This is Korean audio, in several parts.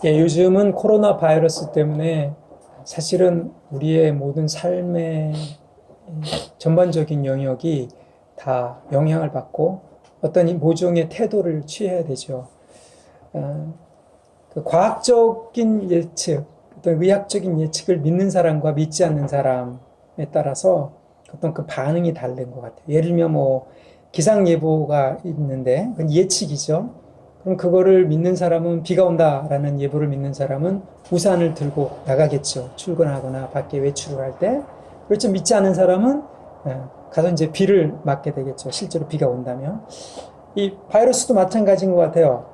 예, 요즘은 코로나 바이러스 때문에 사실은 우리의 모든 삶의 전반적인 영역이 다 영향을 받고 어떤 모종의 태도를 취해야 되죠. 어, 그 과학적인 예측, 어떤 의학적인 예측을 믿는 사람과 믿지 않는 사람에 따라서 어떤 그 반응이 다른 것 같아요. 예를 들면 뭐 기상 예보가 있는데 그건 예측이죠. 그럼 그거를 믿는 사람은 비가 온다라는 예보를 믿는 사람은 우산을 들고 나가겠죠. 출근하거나 밖에 외출을 할 때. 그렇죠. 믿지 않는 사람은 가서 이제 비를 맞게 되겠죠. 실제로 비가 온다면. 이 바이러스도 마찬가지인 것 같아요.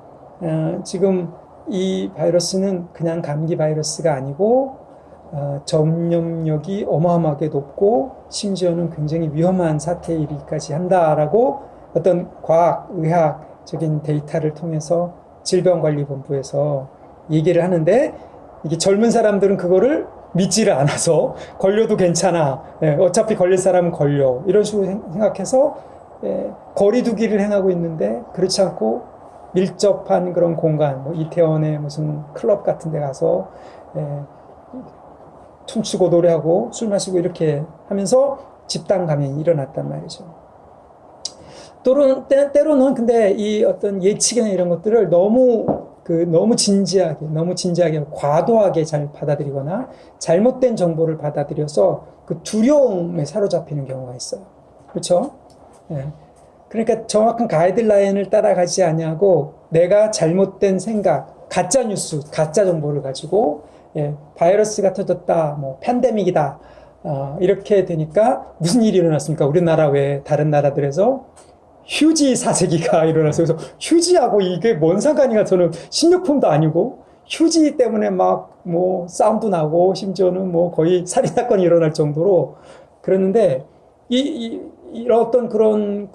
지금 이 바이러스는 그냥 감기 바이러스가 아니고 전염력이 어마어마하게 높고 심지어는 굉장히 위험한 사태이기까지 한다라고 어떤 과학, 의학적인 데이터를 통해서 질병관리본부에서 얘기를 하는데 이게 젊은 사람들은 그거를 믿지를 않아서 걸려도 괜찮아. 어차피 걸릴 사람은 걸려. 이런 식으로 생각해서 거리두기를 행하고 있는데 그렇지 않고 밀접한 그런 공간, 뭐 이태원의 무슨 클럽 같은 데 가서 춤추고 노래하고 술 마시고 이렇게 하면서 집단 감염이 일어났단 말이죠. 때로는 근데 이 어떤 예측이나 이런 것들을 너무 진지하게, 과도하게 잘 받아들이거나 잘못된 정보를 받아들여서 그 두려움에 사로잡히는 경우가 있어요. 그렇죠? 예. 그러니까 정확한 가이드라인을 따라가지 않냐고 내가 잘못된 생각, 가짜 뉴스, 가짜 정보를 가지고 바이러스가 터졌다, 뭐 팬데믹이다, 이렇게 되니까 무슨 일이 일어났습니까? 우리나라 외에 다른 나라들에서 휴지 사재기가 일어나서 그래서 휴지하고 이게 뭔 상관이가 저는 식료품도 아니고 휴지 때문에 막 뭐 싸움도 나고 심지어는 뭐 거의 살인 사건이 일어날 정도로 그러는데 이런 어떤 그런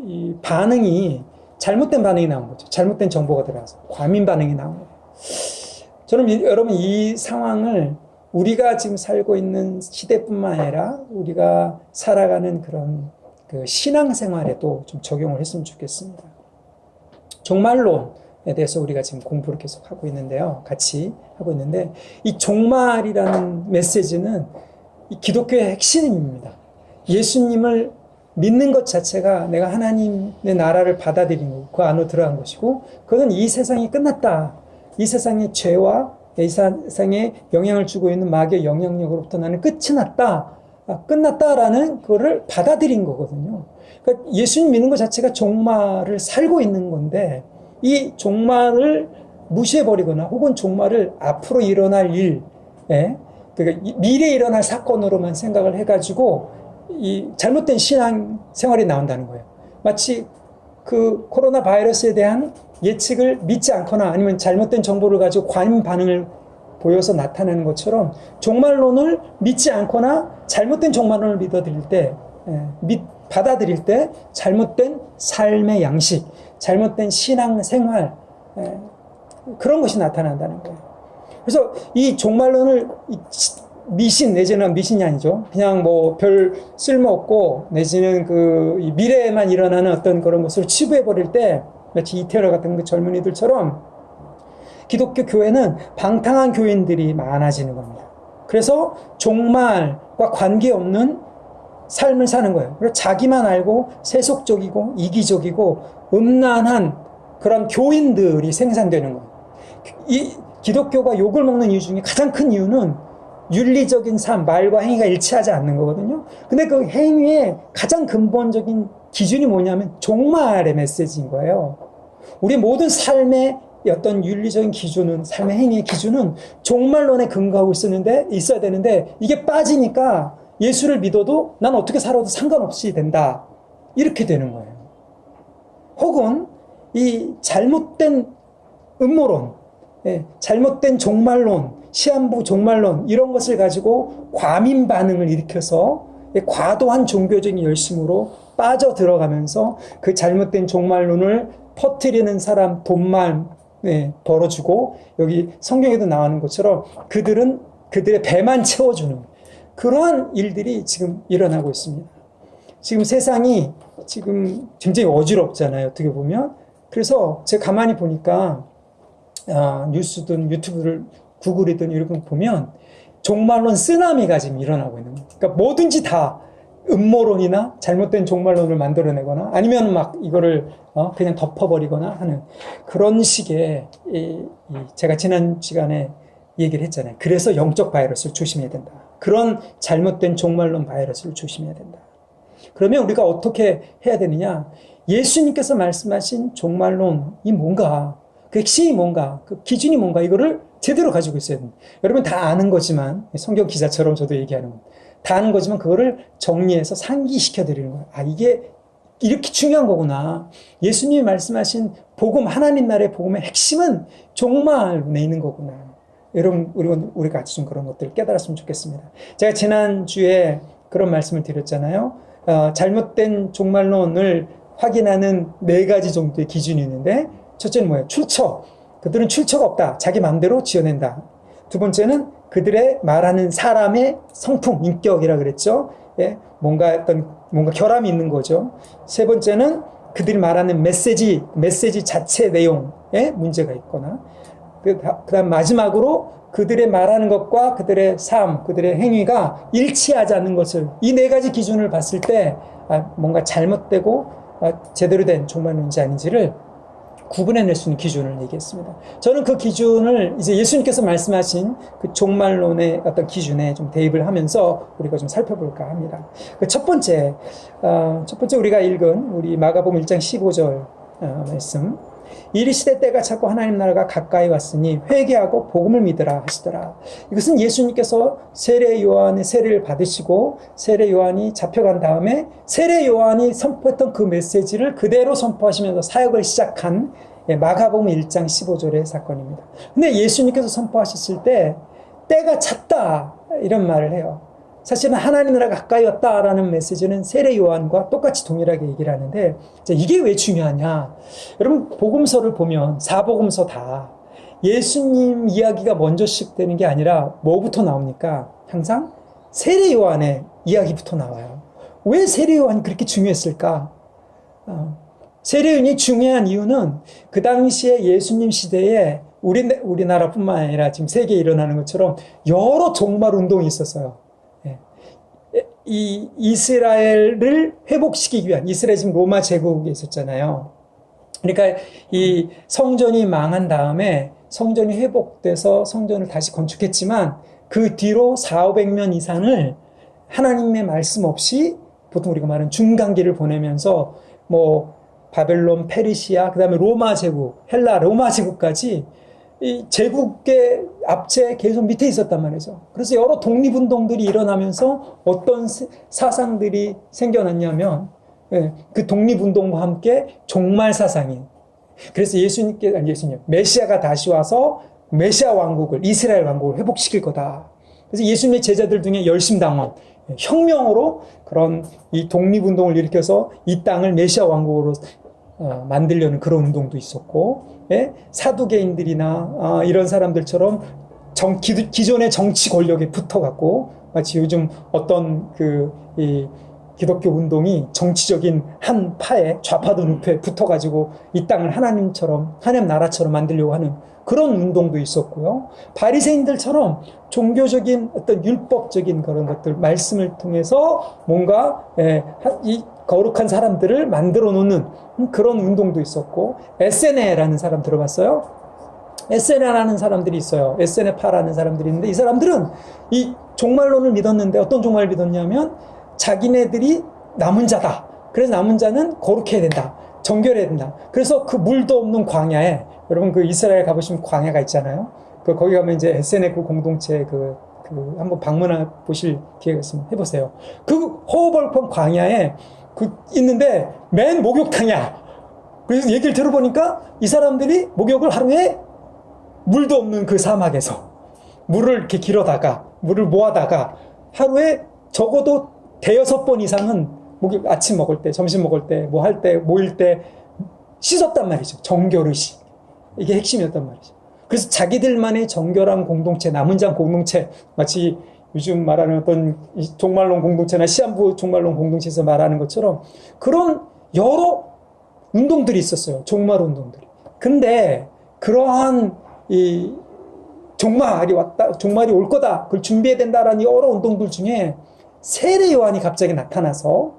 이 반응이 잘못된 반응이 나온 거죠. 잘못된 정보가 들어가서 과민 반응이 나온 거예요. 저는 여러분 이 상황을 우리가 지금 살고 있는 시대뿐만 아니라 우리가 살아가는 그런 그 신앙생활에도 좀 적용을 했으면 좋겠습니다. 종말론에 대해서 우리가 지금 공부를 계속 하고 있는데요. 같이 하고 있는데 이 종말이라는 메시지는 이 기독교의 핵심입니다. 예수님을 믿는 것 자체가 내가 하나님의 나라를 받아들이는 거고 그 안으로 들어간 것이고 그것은 이 세상이 끝났다. 이 세상의 죄와 이 세상에 영향을 주고 있는 마귀의 영향력으로부터 나는 끝이 났다. 끝났다라는 그거를 받아들인 거거든요. 그러니까 예수님 믿는 것 자체가 종말을 살고 있는 건데 이 종말을 무시해버리거나 혹은 종말을 앞으로 일어날 일, 그러니까 미래에 일어날 사건으로만 생각을 해가지고 이 잘못된 신앙 생활이 나온다는 거예요. 마치 그 코로나 바이러스에 대한 예측을 믿지 않거나 아니면 잘못된 정보를 가지고 과민 반응을 보여서 나타내는 것처럼 종말론을 믿지 않거나 잘못된 종말론을 받아들일 때 잘못된 삶의 양식, 잘못된 신앙 생활, 그런 것이 나타난다는 거예요. 그래서 이 종말론을 미신 내지는 미신이 아니죠. 그냥 뭐 별 쓸모없고 내지는 그 미래에만 일어나는 어떤 그런 것을 치부해 버릴 때 마치 이태원 같은 그 젊은이들처럼 기독교 교회는 방탕한 교인들이 많아지는 겁니다. 그래서 종말과 관계없는 삶을 사는 거예요. 그리고 자기만 알고 세속적이고 이기적이고 음란한 그런 교인들이 생산되는 거예요. 이 기독교가 욕을 먹는 이유 중에 가장 큰 이유는 윤리적인 삶, 말과 행위가 일치하지 않는 거거든요. 근데 그 행위의 가장 근본적인 기준이 뭐냐면 종말의 메시지인 거예요. 우리 모든 삶의 어떤 윤리적인 기준은, 삶의 행위의 기준은 종말론에 근거하고 있어야 되는데 이게 빠지니까 예수를 믿어도 난 어떻게 살아도 상관없이 된다. 이렇게 되는 거예요. 혹은 이 잘못된 음모론, 잘못된 종말론, 시한부 종말론 이런 것을 가지고 과민 반응을 일으켜서 과도한 종교적인 열심으로 빠져 들어가면서 그 잘못된 종말론을 퍼뜨리는 사람 돈만 벌어주고 여기 성경에도 나오는 것처럼 그들의 배만 채워주는 그러한 일들이 지금 일어나고 있습니다. 지금 세상이 지금 굉장히 어지럽잖아요. 어떻게 보면. 그래서 제가 가만히 보니까 뉴스든 유튜브를 구글이든 이런 거 보면 종말론 쓰나미가 지금 일어나고 있는 거예요. 그러니까 뭐든지 다 음모론이나 잘못된 종말론을 만들어내거나 아니면 막 이거를 그냥 덮어버리거나 하는 그런 식의 제가 지난 시간에 얘기를 했잖아요. 그래서 영적 바이러스를 조심해야 된다. 그런 잘못된 종말론 바이러스를 조심해야 된다. 그러면 우리가 어떻게 해야 되느냐? 예수님께서 말씀하신 종말론이 뭔가, 그 핵심이 뭔가, 그 기준이 뭔가, 이거를 제대로 가지고 있어야 됩니다. 여러분 다 아는 거지만, 성경 기자처럼 저도 얘기하는 겁니다. 다 아는 거지만 그거를 정리해서 상기시켜 드리는 거예요. 아, 이게 이렇게 중요한 거구나. 예수님이 말씀하신 복음, 하나님 나라의 복음의 핵심은 종말론에 있는 거구나. 여러분, 우리가 같이 좀 그런 것들을 깨달았으면 좋겠습니다. 제가 지난주에 그런 말씀을 드렸잖아요. 잘못된 종말론을 확인하는 4가지 정도의 기준이 있는데, 첫째는 뭐예요? 출처. 그들은 출처가 없다. 자기 마음대로 지어낸다. 두 번째는 그들의 말하는 사람의 성품, 인격이라 그랬죠. 예, 뭔가 결함이 있는 거죠. 세 번째는 그들이 말하는 메시지 자체 내용에 문제가 있거나, 그다음 마지막으로 그들의 말하는 것과 그들의 삶, 그들의 행위가 일치하지 않는 것을, 이 4가지 기준을 봤을 때 뭔가 잘못되고 제대로 된 종말론인지 아닌지를 구분해낼 수 있는 기준을 얘기했습니다. 저는 그 기준을 이제 예수님께서 말씀하신 그 종말론의 어떤 기준에 좀 대입을 하면서 우리가 좀 살펴볼까 합니다. 첫 번째 우리가 읽은 우리 마가복음 1장 15절 말씀. 이르시되 때가 찼고 하나님 나라가 가까이 왔으니 회개하고 복음을 믿으라 하시더라. 이것은 예수님께서 세례 요한의 세례를 받으시고 세례 요한이 잡혀간 다음에 세례 요한이 선포했던 그 메시지를 그대로 선포하시면서 사역을 시작한 마가복음 1장 15절의 사건입니다. 근데 예수님께서 선포하셨을 때 때가 찼다 이런 말을 해요. 사실은 하나님 나라가 가까이 왔다라는 메시지는 세례 요한과 똑같이 동일하게 얘기를 하는데, 이게 왜 중요하냐? 여러분, 복음서를 보면, 4복음서 다 예수님 이야기가 먼저 시작되는 게 아니라 뭐부터 나옵니까? 항상 세례 요한의 이야기부터 나와요. 왜 세례 요한이 그렇게 중요했을까? 세례 요한이 중요한 이유는 그 당시에 예수님 시대에 우리나라뿐만 아니라 지금 세계에 일어나는 것처럼 여러 종말 운동이 있었어요. 이 이스라엘을 회복시키기 위한, 이스라엘 지금 로마 제국에 있었잖아요. 그러니까 이 성전이 망한 다음에 성전이 회복돼서 성전을 다시 건축했지만 그 뒤로 400~500년 이상을 하나님의 말씀 없이 보통 우리가 말하는 중간기를 보내면서 뭐 바벨론, 페르시아, 그 다음에 로마 제국, 헬라, 로마 제국까지 이 제국의 앞에 계속 밑에 있었단 말이죠. 그래서 여러 독립운동들이 일어나면서 어떤 사상들이 생겨났냐면, 그 독립운동과 함께 종말 사상이. 그래서 메시아가 다시 와서 메시아 왕국을, 이스라엘 왕국을 회복시킬 거다. 그래서 예수님의 제자들 중에 열심당원, 혁명으로 그런 이 독립운동을 일으켜서 이 땅을 메시아 왕국으로 만들려는 그런 운동도 있었고, 사두개인들이나 이런 사람들처럼 기존의 정치 권력에 붙어갖고 마치 요즘 어떤 이 기독교 운동이 정치적인 한 파에 좌파든 우파에 붙어가지고 이 땅을 하나님처럼, 하나님 나라처럼 만들려고 하는 그런 운동도 있었고요. 바리새인들처럼 종교적인 어떤 율법적인 그런 것들, 말씀을 통해서 뭔가 이 거룩한 사람들을 만들어 놓는 그런 운동도 있었고, 에세네라는 사람 들어봤어요? 에세네라는 사람들이 있어요. 에세네파라는 사람들이 있는데, 이 사람들은 이 종말론을 믿었는데 어떤 종말을 믿었냐면 자기네들이 남은 자다. 그래서 남은 자는 거룩해야 된다. 정결해야 된다. 그래서 그 물도 없는 광야에, 여러분 그 이스라엘 가보시면 광야가 있잖아요. 거기 가면 이제 에세네 그 공동체 한번 방문해 보실 기회가 있으면 해보세요. 그 허허벌판 광야에 있는데 맨 목욕탕이야. 그래서 얘기를 들어보니까 이 사람들이 목욕을 하루에 물도 없는 그 사막에서 물을 이렇게 길어다가 물을 모아다가 하루에 적어도 5~6번 이상은 목욕, 아침 먹을 때, 점심 먹을 때, 뭐 할 때, 모일 때 씻었단 말이죠. 정결의식. 이게 핵심이었단 말이죠. 그래서 자기들만의 정결한 공동체, 남은 자 공동체, 마치 요즘 말하는 어떤 종말론 공동체나 시한부 종말론 공동체에서 말하는 것처럼 그런 여러 운동들이 있었어요. 종말 운동들이. 근데 그러한 이 종말이 왔다, 종말이 올 거다, 그걸 준비해야 된다라는 여러 운동들 중에 세례 요한이 갑자기 나타나서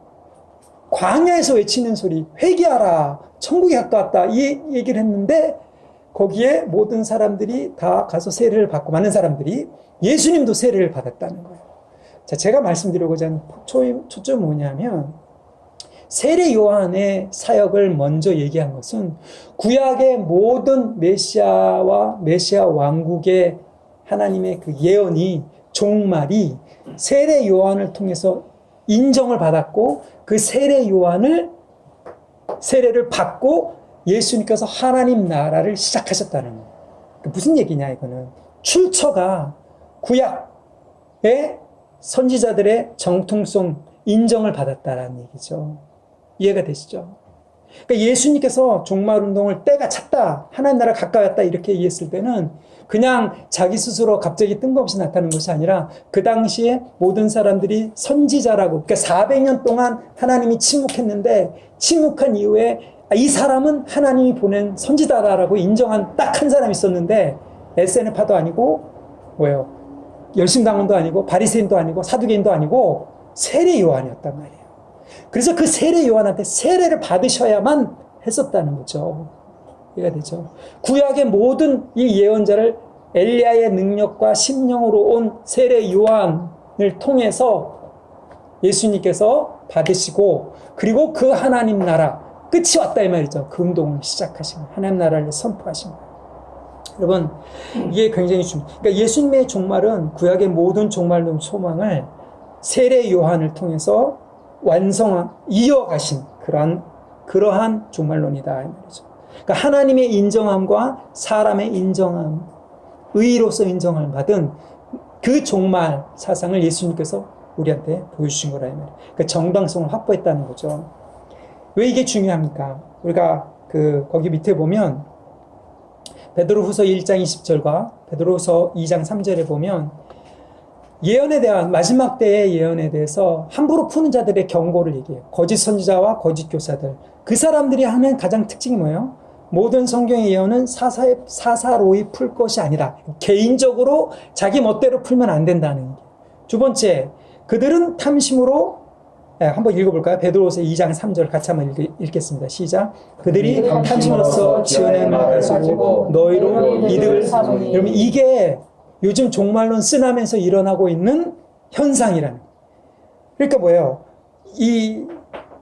광야에서 외치는 소리, 회개하라, 천국이 가까웠다, 이 얘기를 했는데 거기에 모든 사람들이 다 가서 세례를 받고, 많은 사람들이 예수님도 세례를 받았다는 거예요. 자, 제가 말씀드리고자 하는 초점은 뭐냐면, 세례 요한의 사역을 먼저 얘기한 것은 구약의 모든 메시아와 메시아 왕국의 하나님의 그 예언이, 종말이 세례 요한을 통해서 인정을 받았고, 그 세례 요한을 세례를 받고 예수님께서 하나님 나라를 시작하셨다는 거예요. 무슨 얘기냐 이거는, 출처가 구약의 선지자들의 정통성 인정을 받았다라는 얘기죠. 이해가 되시죠? 그러니까 예수님께서 종말운동을 때가 찼다, 하나님 나라 가까이 왔다 이렇게 얘기했을 때는 그냥 자기 스스로 갑자기 뜬금없이 나타나는 것이 아니라 그 당시에 모든 사람들이 선지자라고, 그러니까 400년 동안 하나님이 침묵했는데 침묵한 이후에 이 사람은 하나님이 보낸 선지자라고 인정한 딱 한 사람이 있었는데, SNF파도 아니고 뭐예요? 열심당원도 아니고 바리새인도 아니고 사두개인도 아니고 세례 요한이었단 말이에요. 그래서 그 세례 요한한테 세례를 받으셔야만 했었다는 거죠. 이해가 되죠? 구약의 모든 이 예언자를 엘리야의 능력과 심령으로 온 세례 요한을 통해서 예수님께서 받으시고, 그리고 그 하나님 나라 끝이 왔다 이 말이죠. 그 운동을 시작하신 거예요. 하나님 나라를 선포하신 거예요. 여러분, 이게 굉장히 중요해요. 그러니까 예수님의 종말은 구약의 모든 종말론 소망을 세례 요한을 통해서 이어가신 그러한 종말론이다 이 말이죠. 그러니까 하나님의 인정함과 사람의 인정함, 의로서 인정을 받은 그 종말 사상을 예수님께서 우리한테 보여주신 거라 이 말이에요. 그러니까 정당성을 확보했다는 거죠. 왜 이게 중요합니까? 우리가 거기 밑에 보면 베드로후서 1장 20절과 베드로후서 2장 3절에 보면 예언에 대한, 마지막 때의 예언에 대해서 함부로 푸는 자들의 경고를 얘기해요. 거짓 선지자와 거짓 교사들. 그 사람들이 하는 가장 특징이 뭐예요? 모든 성경의 예언은 사사로이 풀 것이 아니라 개인적으로 자기 멋대로 풀면 안 된다는 게. 두 번째, 그들은 탐심으로, 한번 읽어볼까요? 베드로후서 2장 3절 같이 한번 읽겠습니다. 시작. 그들이 탐심으로써 지어낸 말을 가지고 너희로 이득을 여러분, 이게 요즘 종말론 쓰나면서 일어나고 있는 현상이라는 거예요. 그러니까 뭐예요? 이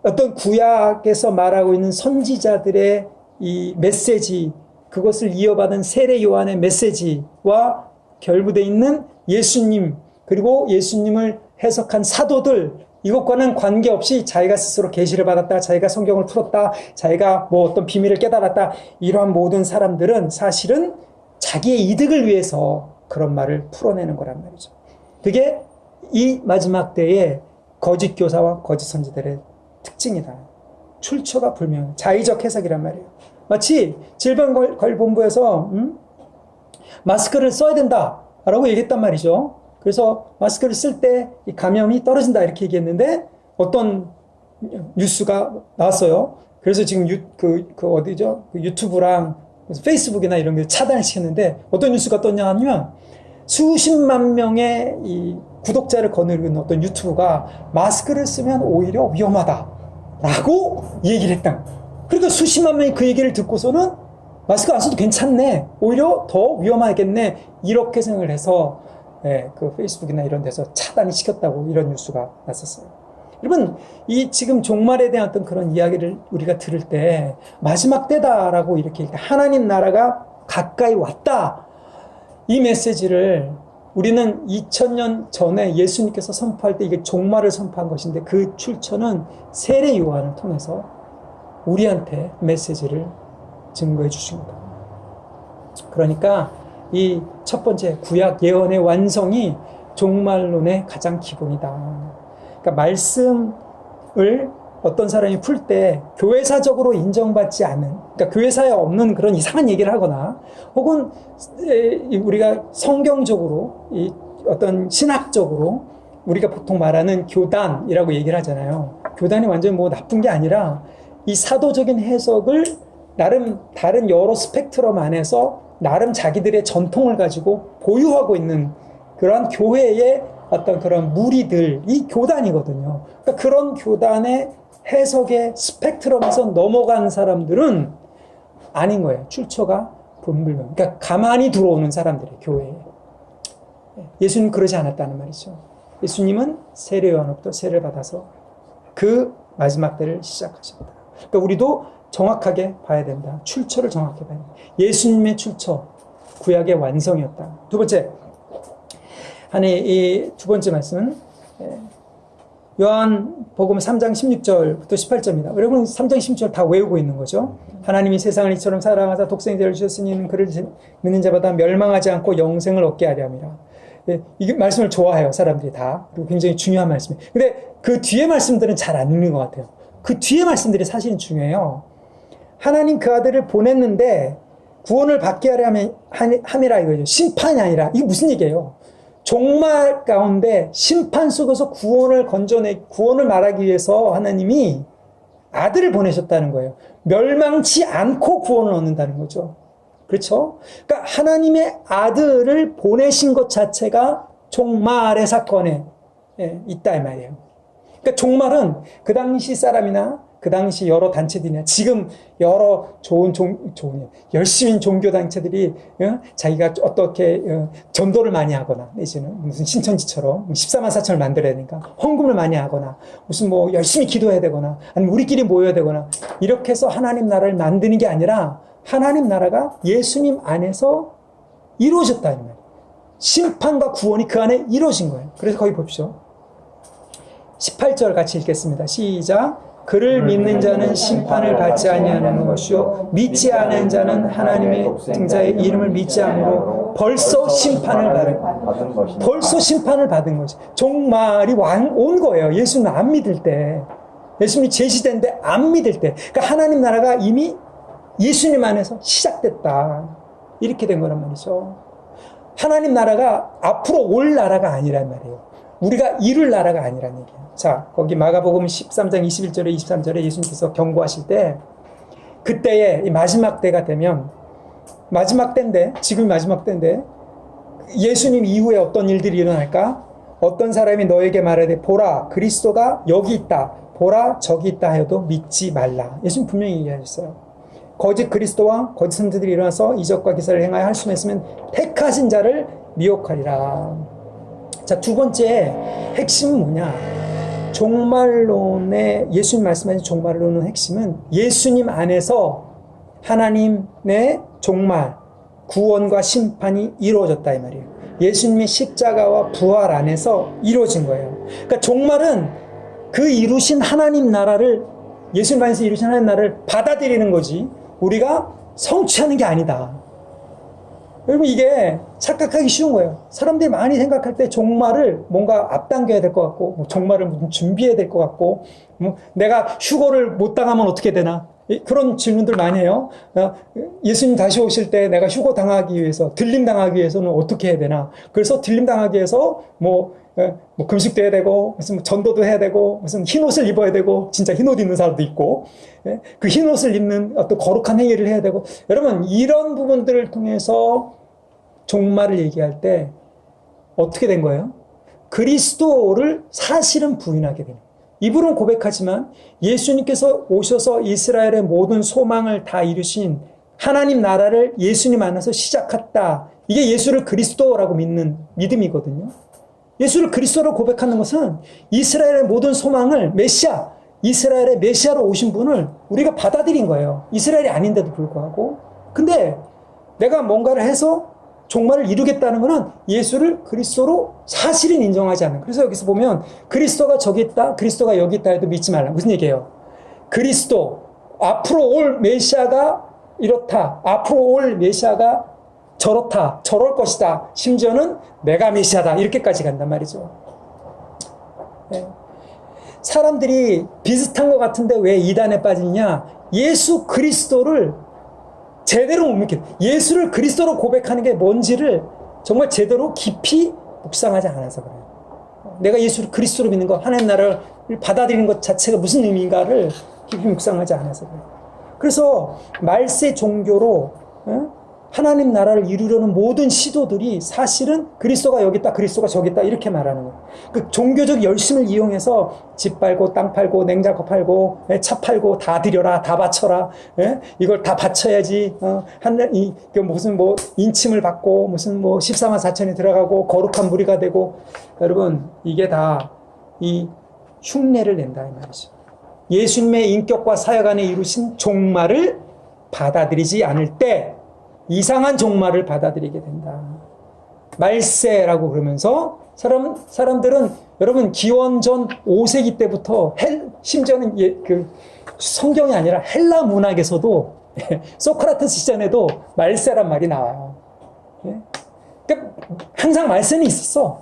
어떤 구약에서 말하고 있는 선지자들의 이 메시지, 그것을 이어받은 세례 요한의 메시지와 결부되어 있는 예수님, 그리고 예수님을 해석한 사도들, 이것과는 관계없이 자기가 스스로 계시를 받았다, 자기가 성경을 풀었다, 자기가 뭐 어떤 비밀을 깨달았다, 이러한 모든 사람들은 사실은 자기의 이득을 위해서 그런 말을 풀어내는 거란 말이죠. 그게 이 마지막 때의 거짓 교사와 거짓 선지자들의 특징이다. 출처가 불명한 자의적 해석이란 말이에요. 마치 질병관리본부에서 마스크를 써야 된다라고 얘기했단 말이죠. 그래서 마스크를 쓸 때 감염이 떨어진다 이렇게 얘기했는데 어떤 뉴스가 나왔어요. 그래서 지금 어디죠? 유튜브랑 페이스북이나 이런 게 차단을 시켰는데 어떤 뉴스가 떴냐 하면 수십만 명의 이 구독자를 거느리고 있는 어떤 유튜브가 마스크를 쓰면 오히려 위험하다라고 얘기를 했다. 그러니까 수십만 명이 그 얘기를 듣고서는 마스크 안 써도 괜찮네, 오히려 더 위험하겠네, 이렇게 생각을 해서 그 페이스북이나 이런 데서 차단이 시켰다고 이런 뉴스가 났었어요. 여러분, 이 지금 종말에 대한 어떤 그런 이야기를 우리가 들을 때 마지막 때다라고 이렇게 하나님 나라가 가까이 왔다, 이 메시지를 우리는 2000년 전에 예수님께서 선포할 때 이게 종말을 선포한 것인데, 그 출처는 세례 요한을 통해서 우리한테 메시지를 증거해 주신 거다. 그러니까 이 첫 번째 구약 예언의 완성이 종말론의 가장 기본이다. 그러니까 말씀을 어떤 사람이 풀 때 교회사적으로 인정받지 않은, 그러니까 교회사에 없는 그런 이상한 얘기를 하거나, 혹은 우리가 성경적으로, 이 어떤 신학적으로 우리가 보통 말하는 교단이라고 얘기를 하잖아요. 교단이 완전히 뭐 나쁜 게 아니라 이 사도적인 해석을 나름 다른 여러 스펙트럼 안에서 나름 자기들의 전통을 가지고 보유하고 있는 그런 교회의 어떤 그런 무리들이 교단이거든요. 그러니까 그런 교단의 해석의 스펙트럼에서 넘어간 사람들은 아닌 거예요. 출처가 분불명. 그러니까 가만히 들어오는 사람들이 교회에. 예수님 그러지 않았다는 말이죠. 예수님은 세례 요한으로부터 세례를 받아서 그 마지막 때를 시작하셨다. 그러니까 우리도 정확하게 봐야 된다. 출처를 정확히 봐야 된다. 예수님의 출처, 구약의 완성이었다. 두 번째, 이 두 번째 말씀은 요한복음 3장 16절부터 18절입니다. 여러분 3장 16절 다 외우고 있는 거죠. 하나님이 세상을 이처럼 사랑하사 독생자를 주셨으니 이는 그를 믿는 자마다 멸망하지 않고 영생을 얻게 하려 함이라. 이 말씀을 좋아해요, 사람들이 다. 그리고 굉장히 중요한 말씀이에요. 근데 그 뒤에 말씀들은 잘 안 읽는 것 같아요. 그 뒤에 말씀들이 사실은 중요해요. 하나님 그 아들을 보냈는데 구원을 받게 하려 함이라 이거죠. 심판이 아니라. 이게 무슨 얘기예요? 종말 가운데 심판 속에서 구원을 말하기 위해서 하나님이 아들을 보내셨다는 거예요. 멸망치 않고 구원을 얻는다는 거죠. 그렇죠? 그러니까 하나님의 아들을 보내신 것 자체가 종말의 사건에 있다 이 말이에요. 그러니까 종말은 그 당시 사람이나 그 당시 여러 단체들이나 지금 여러 열심히 종교 단체들이 자기가 어떻게 전도를 많이 하거나 내지는 무슨 신천지처럼 14만 4천을 만들어야 되니까 헌금을 많이 하거나 무슨 뭐 열심히 기도해야 되거나 아니면 우리끼리 모여야 되거나 이렇게 해서 하나님 나라를 만드는 게 아니라 하나님 나라가 예수님 안에서 이루어졌다는 말이에요. 심판과 구원이 그 안에 이루어진 거예요. 그래서 거기 보십시오. 18절 같이 읽겠습니다. 시작. 그를 믿는 자는 심판을 받지 아니하는 것이요 믿지 않은 자는 하나님의 등자의 이름을 믿지 않으므로 벌써 심판을 받은 것이 종말이 온 거예요. 예수는 안 믿을 때, 예수님이 제시된데 안 믿을 때, 그러니까 하나님 나라가 이미 예수님 안에서 시작됐다 이렇게 된 거란 말이죠. 하나님 나라가 앞으로 올 나라가 아니란 말이에요. 우리가 이룰 나라가 아니란 얘기예요. 자, 거기 마가복음 13장 21절에 23절에 예수님께서 경고하실 때 그때에 마지막 때가 되면 마지막 때인데 지금이 마지막 때인데 예수님 이후에 어떤 일들이 일어날까? 어떤 사람이 너에게 말하되 보라 그리스도가 여기 있다. 보라 저기 있다 해도 믿지 말라. 예수님 분명히 얘기하셨어요. 거짓 그리스도와 거짓 선지자들이 일어나서 이적과 기사를 행하여 할 수만 있으면 택하신 자를 미혹하리라. 자, 두 번째 핵심은 뭐냐? 종말론의 예수님 말씀하신 종말론의 핵심은 예수님 안에서 하나님의 종말, 구원과 심판이 이루어졌다 이 말이에요. 예수님의 십자가와 부활 안에서 이루어진 거예요. 그러니까 종말은 그 이루신 하나님 나라를 예수님 안에서 이루신 하나님 나라를 받아들이는 거지 우리가 성취하는 게 아니다. 여러분 이게 착각하기 쉬운 거예요. 사람들이 많이 생각할 때 종말을 뭔가 앞당겨야 될 것 같고 종말을 무슨 준비해야 될 것 같고 내가 휴거를 못 당하면 어떻게 되나 그런 질문들 많이 해요. 예수님 다시 오실 때 내가 휴거 당하기 위해서 들림 당하기 위해서는 어떻게 해야 되나. 그래서 들림 당하기 위해서 뭐 금식도 해야 되고 무슨 전도도 해야 되고 무슨 흰옷을 입어야 되고 진짜 흰옷 입는 사람도 있고 그 흰옷을 입는 어떤 거룩한 행위를 해야 되고 여러분 이런 부분들을 통해서 종말을 얘기할 때 어떻게 된 거예요? 그리스도를 사실은 부인하게 되는 거예요. 입으로는 고백하지만 예수님께서 오셔서 이스라엘의 모든 소망을 다 이루신 하나님 나라를 예수님 안에서 시작했다. 이게 예수를 그리스도라고 믿는 믿음이거든요. 예수를 그리스도로 고백하는 것은 이스라엘의 모든 소망을 이스라엘의 메시아로 오신 분을 우리가 받아들인 거예요. 이스라엘이 아닌데도 불구하고. 근데 내가 뭔가를 해서 종말을 이루겠다는 것은 예수를 그리스도로 사실은 인정하지 않는. 그래서 여기서 보면 그리스도가 저기 있다, 그리스도가 여기 있다 해도 믿지 말라. 무슨 얘기예요? 그리스도, 앞으로 올 메시아가 이렇다. 앞으로 올 메시아가 저렇다. 저럴 것이다. 심지어는 내가 메시아다. 이렇게까지 간단 말이죠. 네. 사람들이 비슷한 것 같은데 왜 이단에 빠지냐? 예수 그리스도를 제대로 못 믿겠다. 예수를 그리스도로 고백하는 게 뭔지를 정말 제대로 깊이 묵상하지 않아서 그래요. 내가 예수를 그리스도로 믿는 것, 하나님 나라를 받아들이는 것 자체가 무슨 의미인가를 깊이 묵상하지 않아서 그래요. 그래서 말세 종교로 하나님 나라를 이루려는 모든 시도들이 사실은 그리스도가 여기 있다, 그리스도가 저기 있다 이렇게 말하는 거예요. 그 종교적 열심을 이용해서 집 팔고 땅 팔고 냉장고 팔고 차 팔고 다 드려라, 다 바쳐라, 이걸 다 바쳐야지 무슨 뭐 인침을 받고 무슨 뭐 14만 4천이 들어가고 거룩한 무리가 되고, 여러분 이게 다 이 흉내를 낸다 이 말이죠. 예수님의 인격과 사역 안에 이루신 종말을 받아들이지 않을 때 이상한 종말을 받아들이게 된다. 말세라고 그러면서 사람들은 여러분 기원전 5세기 때부터 심지어는 그 성경이 아니라 헬라 문학에서도 소크라테스 시전에도 말세란 말이 나와요. 그러니까 항상 말세는 있었어.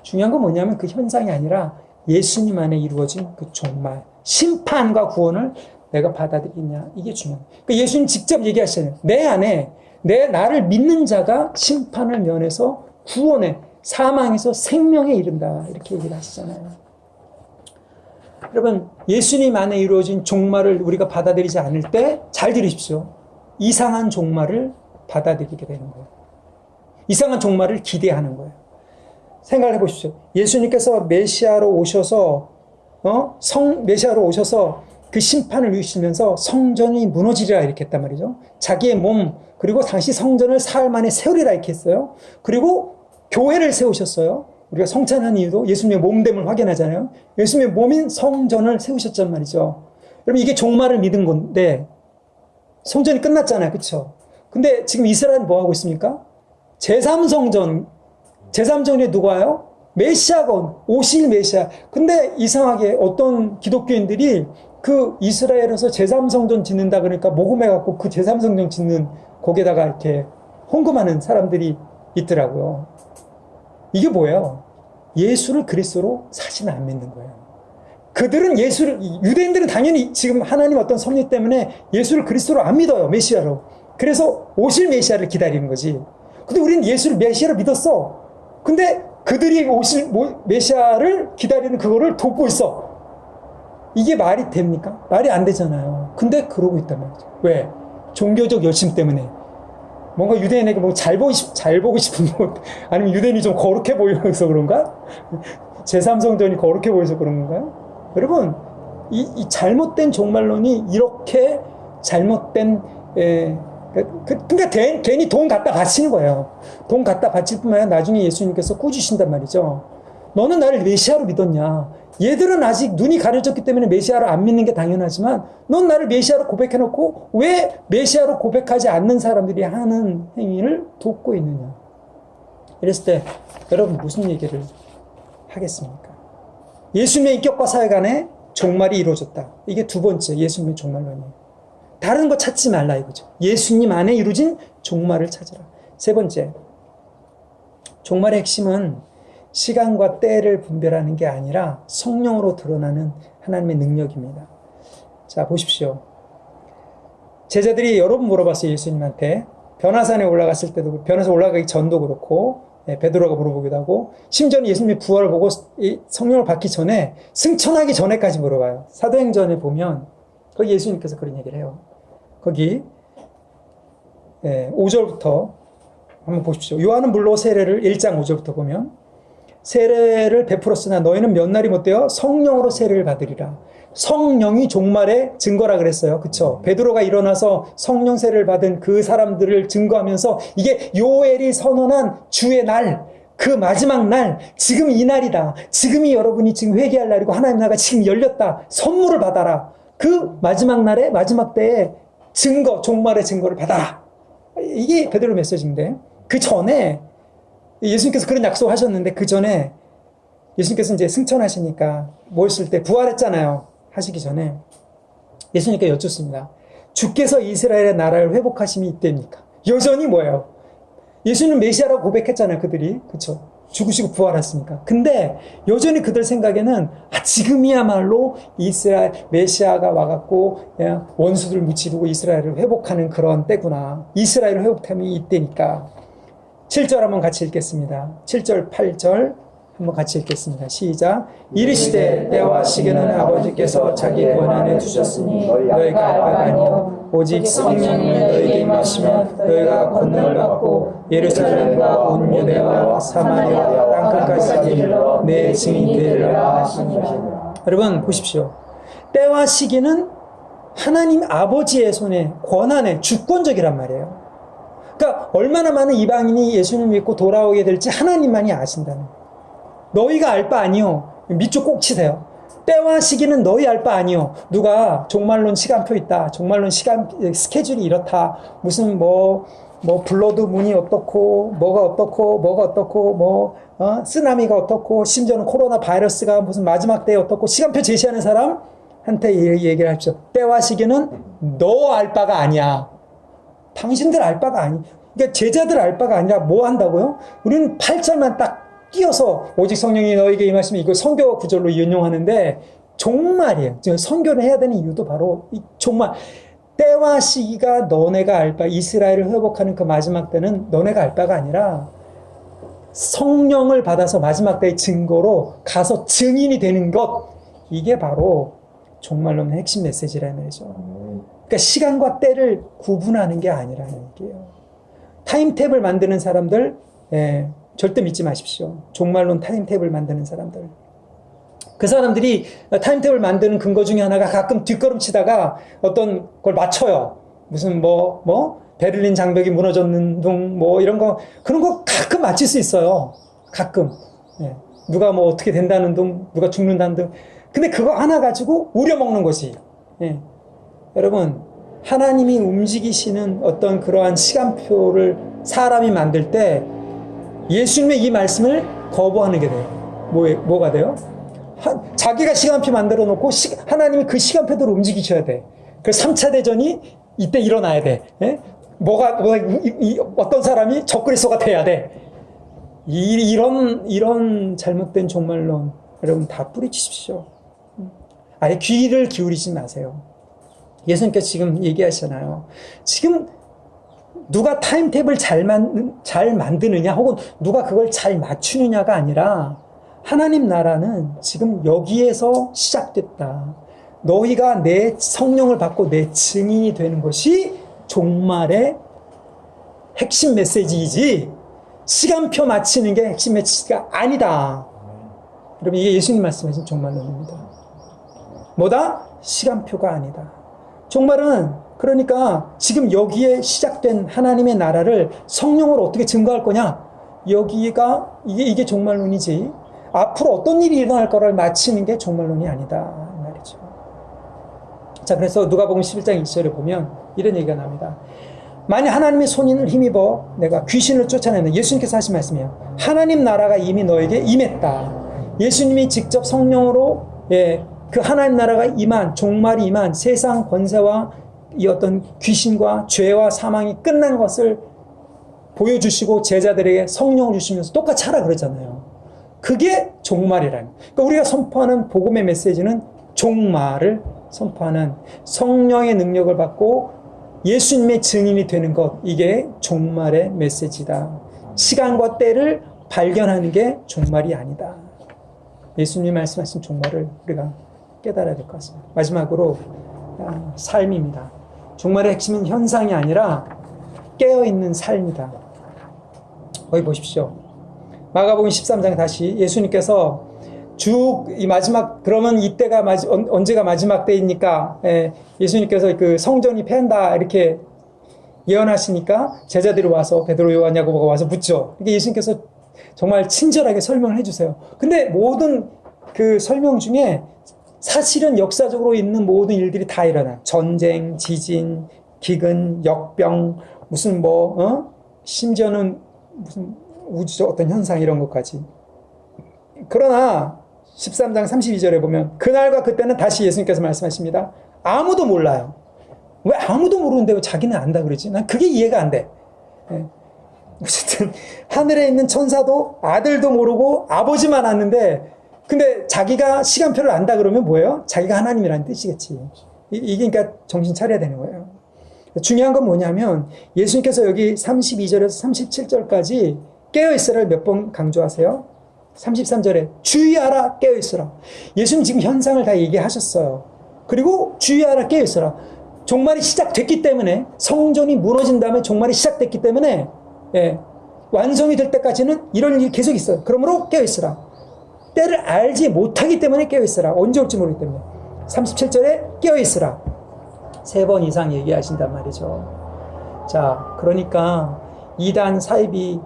중요한 건 뭐냐면 그 현상이 아니라 예수님 안에 이루어진 그 종말, 심판과 구원을 내가 받아들이냐, 이게 중요해요. 그러니까 예수님 직접 얘기하시잖아요. 내 안에 나를 믿는 자가 심판을 면해서 구원에, 사망에서 생명에 이른다, 이렇게 얘기를 하시잖아요. 여러분 예수님 안에 이루어진 종말을 우리가 받아들이지 않을 때 잘 들으십시오. 이상한 종말을 받아들이게 되는 거예요. 이상한 종말을 기대하는 거예요. 생각을 해보십시오. 예수님께서 메시아로 오셔서 그 심판을 이루시면서 성전이 무너지리라 이렇게 했단 말이죠. 자기의 몸, 그리고 당시 성전을 사흘 만에 세우리라 이렇게 했어요. 그리고 교회를 세우셨어요. 우리가 성찬한 이유도 예수님의 몸됨을 확인하잖아요. 예수님의 몸인 성전을 세우셨단 말이죠. 여러분 이게 종말을 믿은 건데 성전이 끝났잖아요. 그렇죠? 근데 지금 이스라엘은 뭐 하고 있습니까? 제3성전에 누가 와요? 메시아가 오실 메시아. 근데 이상하게 어떤 기독교인들이 그 이스라엘에서 제3성전 짓는다 그러니까 모금해갖고 그 제3성전 짓는 거기에다가 이렇게 헌금하는 사람들이 있더라고요. 이게 뭐예요? 예수를 그리스도로 사실은 안 믿는 거예요. 그들은 유대인들은 당연히 지금 하나님 어떤 섭리 때문에 예수를 그리스도로 안 믿어요. 메시아로. 그래서 오실 메시아를 기다리는 거지. 근데 우리는 예수를 메시아로 믿었어. 근데 그들이 오실 메시아를 기다리는 그거를 돕고 있어. 이게 말이 됩니까? 말이 안 되잖아요. 근데 그러고 있단 말이죠. 왜? 종교적 열심 때문에. 뭔가 유대인에게 뭐 잘 보고 싶은 뭐, 아니면 유대인이 좀 거룩해 보여서 그런가? 제3성전이 거룩해 보여서 그런 건가요? 여러분, 이 잘못된 종말론이 이렇게 잘못된, 그러니까 괜히 돈 갖다 바치는 거예요. 돈 갖다 바칠 뿐만 아니라 나중에 예수님께서 꾸짖으신단 말이죠. 너는 나를 메시아로 믿었냐? 얘들은 아직 눈이 가려졌기 때문에 메시아로 안 믿는 게 당연하지만 넌 나를 메시아로 고백해놓고 왜 메시아로 고백하지 않는 사람들이 하는 행위를 돕고 있느냐? 이랬을 때 여러분 무슨 얘기를 하겠습니까? 예수님의 인격과 사역 안에 종말이 이루어졌다. 이게 두 번째 예수님의 종말론이에요. 다른 거 찾지 말라 이거죠. 예수님 안에 이루어진 종말을 찾으라. 세 번째, 종말의 핵심은 시간과 때를 분별하는 게 아니라 성령으로 드러나는 하나님의 능력입니다. 자, 보십시오. 제자들이 여러 번 물어봤어요. 예수님한테. 변화산에 올라갔을 때도, 변화산 올라가기 전도 그렇고, 베드로가 물어보기도 하고, 심지어는 예수님의 부활을 보고 성령을 받기 전에, 승천하기 전에까지 물어봐요. 사도행전에 보면 거기 예수님께서 그런 얘기를 해요. 거기 5절부터 한번 보십시오. 요한은 물로 세례를 1장 5절부터 보면 세례를 베풀었으나 너희는 몇 날이 못되어 성령으로 세례를 받으리라. 성령이 종말의 증거라 그랬어요. 그쵸? 베드로가 일어나서 성령 세례를 받은 그 사람들을 증거하면서 이게 요엘이 선언한 주의 날, 그 마지막 날, 지금 이 날이다. 지금이 여러분이 지금 회개할 날이고 하나님 나라가 지금 열렸다. 선물을 받아라. 그 마지막 날에 마지막 때에 증거, 종말의 증거를 받아라. 이게 베드로 메시지인데 그 전에 예수님께서 그런 약속을 하셨는데 그 전에 예수님께서 이제 승천하시니까 모였을 때 부활했잖아요. 하시기 전에 예수님께 여쭙습니다. 주께서 이스라엘의 나라를 회복하심이 이때입니까? 여전히 뭐예요? 예수님은 메시아라고 고백했잖아요. 그들이. 그쵸? 죽으시고 부활했으니까. 근데 여전히 그들 생각에는 지금이야말로 이스라엘 메시아가 와갖고 원수들을 무찌르고 이스라엘을 회복하는 그런 때구나. 이스라엘을 회복하면 이때니까. 7절 한번 같이 읽겠습니다. 7절 8절 한번 같이 읽겠습니다. 시작. 이르시되 때와 시기는 아버지께서 자기 권한에 두셨으니 너희가 알바니요 오직 성령이 너에게 임하시면 너희가 권능을 받고 예루살렘과 온 유대와 사마리아 땅끝까지 이르러 내 증인이 되리라 하시니라. 여러분 보십시오. 때와 시기는 하나님 아버지의 손에 권한에 주권적이란 말이에요. 그러니까 얼마나 많은 이방인이 예수님을 믿고 돌아오게 될지 하나님만이 아신다는 거예요. 너희가 알 바 아니요. 밑줄 꼭 치세요. 때와 시기는 너희 알 바 아니요. 누가 종말론 시간표 있다. 종말론 스케줄이 이렇다. 무슨 블러드 문이 어떻고, 뭐가 어떻고, 쓰나미가 어떻고, 심지어는 코로나 바이러스가 무슨 마지막 때에 어떻고, 시간표 제시하는 사람한테 얘기를 하십시오. 때와 시기는 너 알 바가 아니야. 당신들 알 바가 아니. 그러니까 제자들 알 바가 아니라 뭐 한다고요? 우리는 8절만 딱 띄어서 오직 성령이 너에게 임하시면 이거 선교 구절로 인용하는데 종말이에요. 선교를 해야 되는 이유도 바로 이 종말. 때와 시기가 너네가 알 바, 이스라엘을 회복하는 그 마지막 때는 너네가 알 바가 아니라 성령을 받아서 마지막 때의 증거로 가서 증인이 되는 것. 이게 바로 종말론의 핵심 메시지라는 말이죠. 그러니까 시간과 때를 구분하는 게 아니라는 얘기예요. 타임탭을 만드는 사람들, 절대 믿지 마십시오. 종말론 타임탭을 만드는 사람들. 그 사람들이 타임탭을 만드는 근거 중에 하나가 가끔 뒷걸음치다가 어떤 걸 맞춰요. 무슨 베를린 장벽이 무너졌는 둥, 이런 거, 그런 거 가끔 맞힐 수 있어요. 가끔. 누가 어떻게 된다는 둥, 누가 죽는다는 둥. 근데 그거 하나 가지고 우려먹는 것이. 여러분, 하나님이 움직이시는 어떤 그러한 시간표를 사람이 만들 때 예수님의 이 말씀을 거부하는 게 돼요. 뭐가 돼요? 자기가 시간표 만들어 놓고 하나님이 그 시간표대로 움직이셔야 돼. 그 3차 대전이 이때 일어나야 돼. 어떤 사람이 적그리스도가 돼야 돼. 이런 잘못된 종말론 여러분 다 뿌리치십시오. 아예 귀를 기울이지 마세요. 예수님께서 지금 얘기하시잖아요. 지금 누가 타임탭을 잘 만드느냐 혹은 누가 그걸 잘 맞추느냐가 아니라 하나님 나라는 지금 여기에서 시작됐다. 너희가 내 성령을 받고 내 증인이 되는 것이 종말의 핵심 메시지이지 시간표 맞추는 게 핵심 메시지가 아니다. 여러분 이게 예수님 말씀하신 종말론입니다. 뭐다? 시간표가 아니다. 종말은 그러니까 지금 여기에 시작된 하나님의 나라를 성령으로 어떻게 증거할 거냐? 이게 종말론이지. 앞으로 어떤 일이 일어날 거를 맞히는 게 종말론이 아니다. 이 말이죠. 자, 그래서 누가복음 11장 1절에 보면 이런 얘기가 나옵니다. 만약 하나님의 손을 힘입어 내가 귀신을 쫓아내는 예수님께서 하신 말씀이에요. 하나님 나라가 이미 너에게 임했다. 예수님이 직접 성령으로 그 하나님 나라가 임한 종말이 임한 세상 권세와 이 어떤 귀신과 죄와 사망이 끝난 것을 보여주시고 제자들에게 성령을 주시면서 똑같이 하라 그러잖아요. 그게 종말이라는. 그러니까 우리가 선포하는 복음의 메시지는 종말을 선포하는 성령의 능력을 받고 예수님의 증인이 되는 것. 이게 종말의 메시지다. 시간과 때를 발견하는 게 종말이 아니다. 예수님이 말씀하신 종말을 우리가 깨달아야 될 것 같습니다. 마지막으로 삶입니다. 종말의 핵심은 현상이 아니라 깨어있는 삶이다. 거기 보십시오. 마가복음 13장에 다시 예수님께서 이 마지막 그러면 이때가 언제가 마지막 때입니까? 예수님께서 그 성전이 패한다 이렇게 예언하시니까 제자들이 와서 베드로, 요한, 야고보가 와서 묻죠. 그러니까 예수님께서 정말 친절하게 설명을 해주세요. 근데 모든 그 설명 중에 사실은 역사적으로 있는 모든 일들이 다 일어나. 전쟁, 지진, 기근, 역병, 무슨 심지어는 무슨 우주적 어떤 현상 이런 것까지. 그러나 13장 32절에 보면 그날과 그때는 다시 예수님께서 말씀하십니다. 아무도 몰라요. 왜 아무도 모르는데 왜 자기는 안다 그러지? 난 그게 이해가 안 돼. 어쨌든 하늘에 있는 천사도 아들도 모르고 아버지만 아는데 근데 자기가 시간표를 안다 그러면 뭐예요? 자기가 하나님이라는 뜻이겠지. 이게 그러니까 정신 차려야 되는 거예요. 중요한 건 뭐냐면 예수님께서 여기 32절에서 37절까지 깨어있으라를 몇 번 강조하세요? 33절에 주의하라 깨어있으라. 예수님 지금 현상을 다 얘기하셨어요. 그리고 주의하라 깨어있으라. 종말이 시작됐기 때문에, 성전이 무너진 다음에 종말이 시작됐기 때문에, 예, 완성이 될 때까지는 이런 일이 계속 있어요. 그러므로 깨어있으라. 때를 알지 못하기 때문에 깨어있으라. 언제 올지 모르기 때문에. 37절에 깨어있으라. 3번 이상 얘기하신단 말이죠. 자, 그러니까 이단 사이비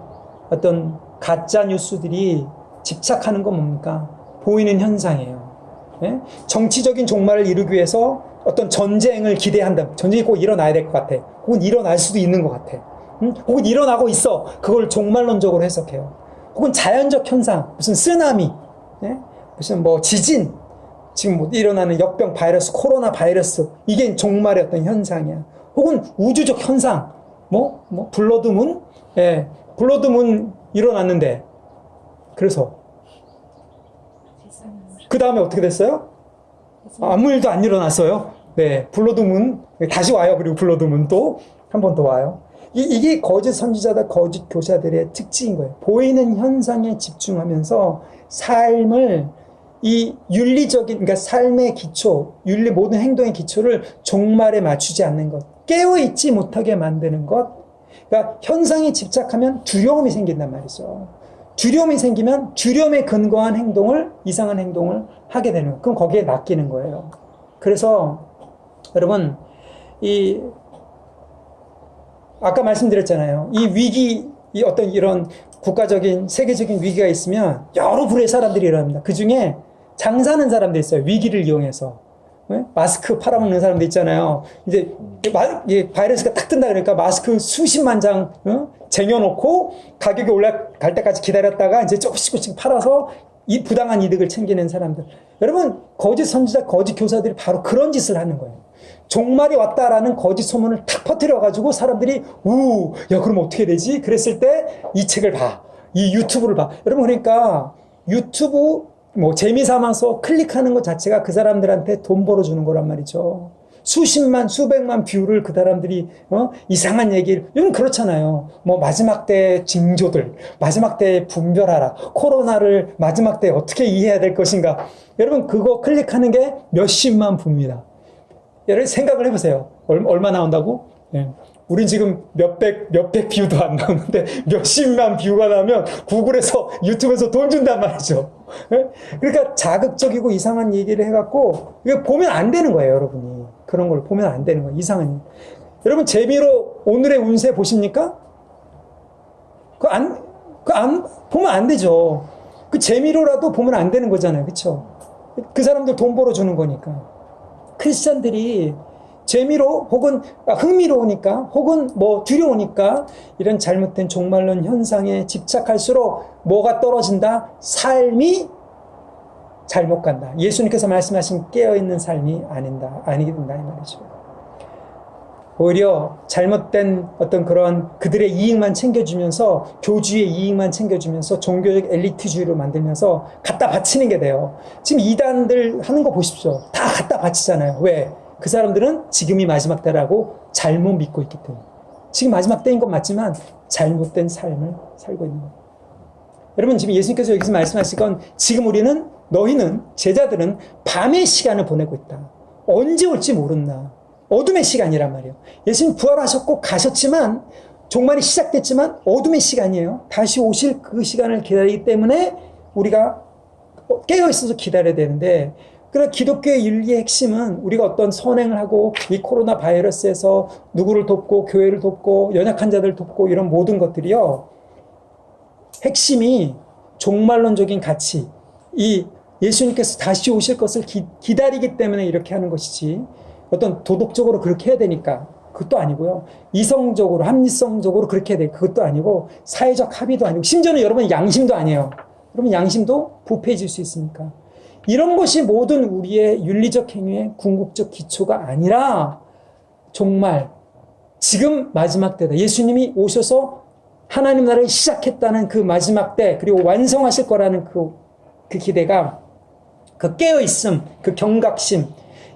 어떤 가짜 뉴스들이 집착하는 건 뭡니까? 보이는 현상이에요. 예? 정치적인 종말을 이루기 위해서 어떤 전쟁을 기대한다. 전쟁이 꼭 일어나야 될 것 같아. 혹은 일어날 수도 있는 것 같아. 혹은 일어나고 있어. 그걸 종말론적으로 해석해요. 혹은 자연적 현상, 무슨 쓰나미, 예? 무슨 뭐 지진, 지금 뭐 일어나는 역병 바이러스, 코로나 바이러스, 이게 종말의 어떤 현상이야. 혹은 우주적 현상, 블러드문, 예, 블러드문 일어났는데, 그래서 그 다음에 어떻게 됐어요? 아무 일도 안 일어났어요. 네, 블러드문 다시 와요. 그리고 블러드문 또 한 번 더 와요. 이게 거짓 선지자다, 거짓 교사들의 특징인 거예요. 보이는 현상에 집중하면서 삶을 이 윤리적인, 그러니까 삶의 기초, 윤리 모든 행동의 기초를 종말에 맞추지 않는 것, 깨어있지 못하게 만드는 것. 그러니까 현상에 집착하면 두려움이 생긴단 말이죠. 두려움이 생기면 두려움에 근거한 행동을, 이상한 행동을 하게 되는 거예요. 그럼 거기에 낚이는 거예요. 그래서 여러분, 아까 말씀드렸잖아요. 이 위기, 이 어떤 이런 국가적인, 세계적인 위기가 있으면 여러 부류의 사람들이 일어납니다. 그 중에 장사하는 사람도 있어요. 위기를 이용해서. 네? 마스크 팔아먹는 사람도 있잖아요. 이제 바이러스가 딱 뜬다 그러니까 마스크 수십만 장 쟁여놓고 가격이 올라갈 때까지 기다렸다가 이제 조금씩 팔아서 이 부당한 이득을 챙기는 사람들. 여러분, 거짓 선지자, 거짓 교사들이 바로 그런 짓을 하는 거예요. 종말이 왔다라는 거짓 소문을 탁 퍼뜨려가지고 사람들이 야, 그럼 어떻게 되지? 그랬을 때 이 책을 봐. 이 유튜브를 봐. 여러분, 그러니까 유튜브 재미 삼아서 클릭하는 것 자체가 그 사람들한테 돈 벌어주는 거란 말이죠. 수십만, 수백만 뷰를 그 사람들이, 이상한 얘기를, 여러분 그렇잖아요. 마지막 때 징조들, 마지막 때 분별하라. 코로나를 마지막 때 어떻게 이해해야 될 것인가. 여러분 그거 클릭하는 게 몇십만 뷰입니다. 여러분 생각을 해보세요. 얼마 나온다고? 예. 우린 지금 몇백 뷰도 안 나오는데 몇십만 뷰가 나면 구글에서, 유튜브에서 돈 준단 말이죠. 예? 그러니까 자극적이고 이상한 얘기를 해갖고, 이거 보면 안 되는 거예요, 여러분이. 그런 걸 보면 안 되는 거예요. 이상한 얘기. 여러분, 재미로 오늘의 운세 보십니까? 보면 안 되죠. 그 재미로라도 보면 안 되는 거잖아요. 그쵸? 그 사람들 돈 벌어주는 거니까. 크리스찬들이 재미로 혹은 흥미로우니까 혹은 두려우니까 이런 잘못된 종말론 현상에 집착할수록 뭐가 떨어진다? 삶이 잘못 간다. 예수님께서 말씀하신 깨어있는 삶이 아니게 된다 이 말이죠. 오히려 잘못된 어떤 그런 그들의 이익만 챙겨주면서, 교주의 이익만 챙겨주면서 종교적 엘리트주의로 만들면서 갖다 바치는 게 돼요. 지금 이단들 하는 거 보십시오. 다 갖다 바치잖아요. 왜? 그 사람들은 지금이 마지막 때라고 잘못 믿고 있기 때문에. 지금 마지막 때인 건 맞지만 잘못된 삶을 살고 있는 거예요. 여러분, 지금 예수님께서 여기서 말씀하신 건, 지금 너희는, 제자들은 밤의 시간을 보내고 있다. 언제 올지 모른다. 어둠의 시간이란 말이에요. 예수님 부활하셨고 가셨지만, 종말이 시작됐지만 어둠의 시간이에요. 다시 오실 그 시간을 기다리기 때문에 우리가 깨어있어서 기다려야 되는데, 그러나 기독교의 윤리의 핵심은 우리가 어떤 선행을 하고 이 코로나 바이러스에서 누구를 돕고 교회를 돕고 연약한 자들을 돕고 이런 모든 것들이요, 핵심이 종말론적인 가치, 이 예수님께서 다시 오실 것을 기다리기 때문에 이렇게 하는 것이지, 어떤 도덕적으로 그렇게 해야 되니까 그것도 아니고요, 이성적으로 합리성적으로 그렇게 해야 돼, 그것도 아니고, 사회적 합의도 아니고, 심지어는 여러분 양심도 아니에요. 여러분 양심도 부패해질 수 있으니까. 이런 것이 모든 우리의 윤리적 행위의 궁극적 기초가 아니라, 정말 지금 마지막 때다. 예수님이 오셔서 하나님 나라를 시작했다는 그 마지막 때, 그리고 완성하실 거라는 그 기대감, 그 깨어있음, 그 경각심,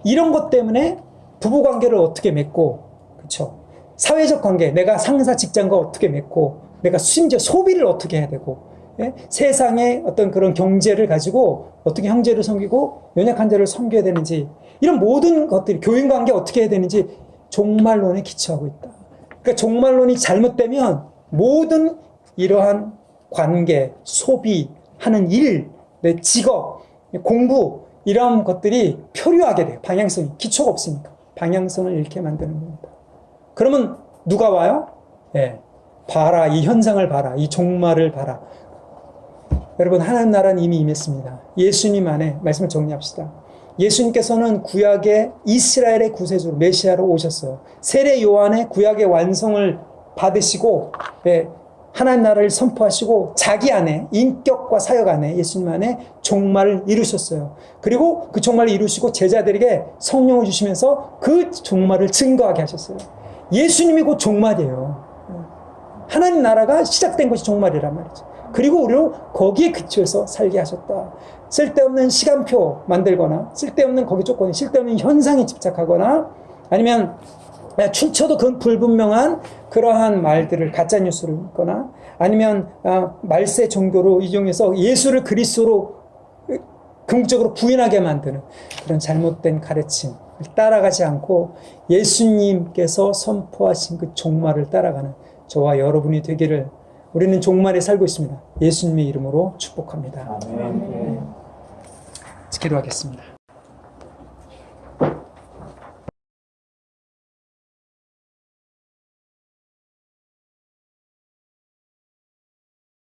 이런 것 때문에 부부관계를 어떻게 맺고, 그쵸? 사회적 관계, 내가 상사 직장과 어떻게 맺고, 내가 심지어 소비를 어떻게 해야 되고, 예? 세상의 어떤 그런 경제를 가지고 어떻게 형제를 섬기고 연약한 자를 섬겨야 되는지, 이런 모든 것들이, 교인관계 어떻게 해야 되는지, 종말론에 기초하고 있다. 그러니까 종말론이 잘못되면 모든 이러한 관계, 소비하는 일, 내 직업, 공부 이런 것들이 표류하게 돼요. 방향성이. 기초가 없으니까. 방향성을 잃게 만드는 겁니다. 그러면 누가 와요? 예. 봐라. 이 현상을 봐라. 이 종말을 봐라. 여러분, 하나님 나라는 이미 임했습니다. 예수님 안에 말씀을 정리합시다. 예수님께서는 구약의 이스라엘의 구세주로 메시아로 오셨어요. 세례 요한의 구약의 완성을 받으시고 하나님 나라를 선포하시고 자기 안에 인격과 사역 안에 예수님 안에 종말을 이루셨어요. 그리고 그 종말을 이루시고 제자들에게 성령을 주시면서 그 종말을 증거하게 하셨어요. 예수님이 곧 종말이에요. 하나님 나라가 시작된 것이 종말이란 말이죠. 그리고 우리를 거기에 그치해서 살게 하셨다. 쓸데없는 시간표 만들거나 쓸데없는 거기 조건이 쓸데없는 현상에 집착하거나 아니면 출처도 그 불분명한 그러한 말들을 가짜뉴스를 읽거나 아니면 말세 종교로 이용해서 예수를 그리스도로 궁극적으로 부인하게 만드는 그런 잘못된 가르침을 따라가지 않고 예수님께서 선포하신 그 종말을 따라가는 저와 여러분이 되기를 우리는 종말에 살고 있습니다. 예수님의 이름으로 축복합니다. 아멘. 기도하겠습니다.